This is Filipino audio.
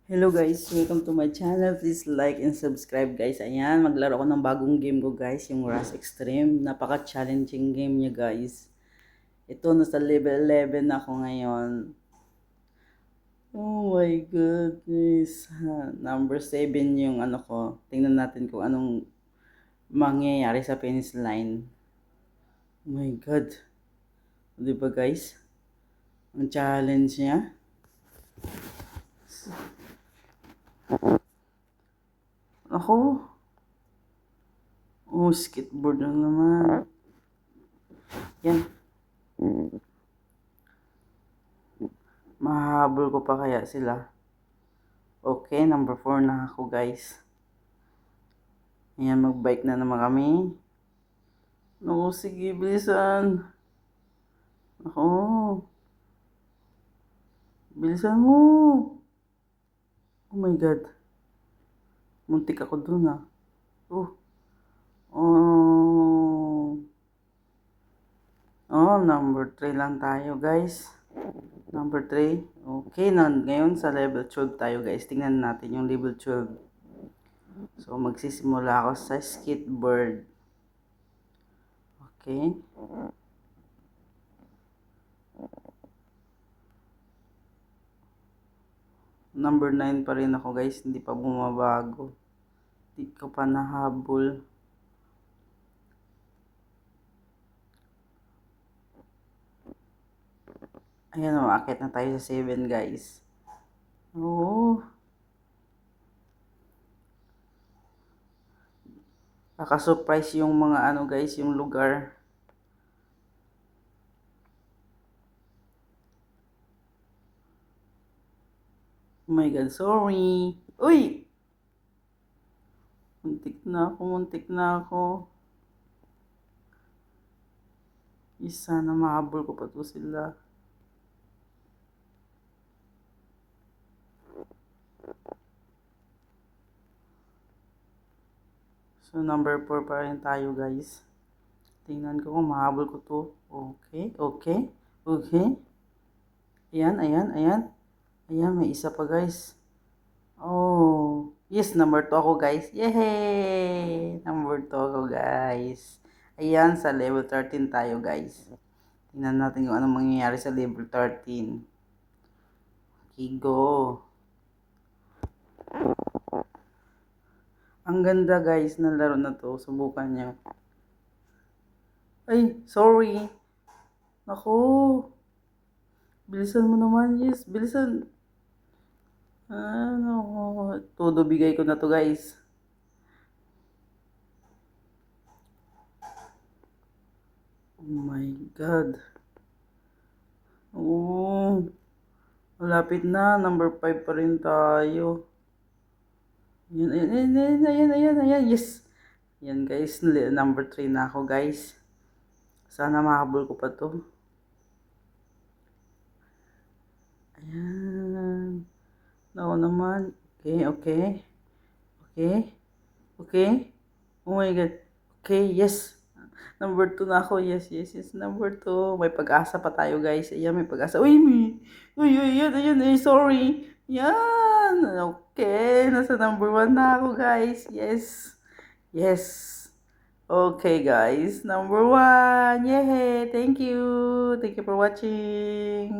Hello guys, welcome to my channel. Please like and subscribe guys. Ayan, maglaro ako ng bagong game ko guys, yung Rust Extreme. Napaka-challenging game niya guys. Ito, nasa level 11 ako ngayon. Oh my goodness. Number 7 yung ano ko. Tingnan natin kung anong mangyayari sa finish line. Oh my god. Di ba guys? Ang challenge niya. Ako. Oh, skateboard na naman. Yan. Mahabol ko pa kaya sila. Okay, number 4 na ako guys. Ayan, mag-bike na naman kami. Naku, sige, bilisan. Ako. Bilisan mo. Oh my God. Muntik ako dun ah. Oh. Oh. Oh, number 3 lang tayo guys. Number 3. Okay, ngayon sa level 12 tayo guys. Tingnan natin yung level 12. So, magsisimula ako sa skateboard. Okay. Number 9 pa rin ako guys. Hindi pa bumabago. Hindi ko pa nahabol. Ayan o, akit na tayo sa 7 guys. Oo. Kaka-surprise yung mga ano guys, yung lugar. Oh my God, sorry. Uy! Muntik na ako, muntik na ako. Isa na mahabol ko pa to sila. So, number 4 pa rin tayo guys. Tingnan ko kung mahabol ko to. Okay, okay, okay. Ayan, ayan, ayan. Ayan, may isa pa guys. Oh, yes, number 2 ako guys. Yay! Number 2 ako guys. Ayan, sa level 13 tayo guys. Tingnan natin kung anong mangyayari sa level 13. Okay, go. Ang ganda guys ng laro na to. Subukan nyo. Ay, sorry. Naku. Bilisan mo naman. Yes, bilisan. Ano. Todo bigay ko na to guys. Oh my God. Oo. Malapit na. Number 5 pa rin tayo. Ayan, ayan, ayan, ayan, ayan, ayan. Yes. Yan guys. Number 3 na ako guys. Sana mahabol ko pa to. Ayan. Ako naman. Okay, okay. Okay. Okay. Oh my God. Okay, yes. Number 2 na ako. Yes, yes, yes. Number 2. May pag-asa pa tayo guys. Ayan, may pag-asa. Uy, uy, uy, yan, ayan, ay, sorry. Yan. Okay. Nasa number 1 na ako guys. Yes. Yes. Okay guys. Number 1. Yay. Thank you. Thank you for watching.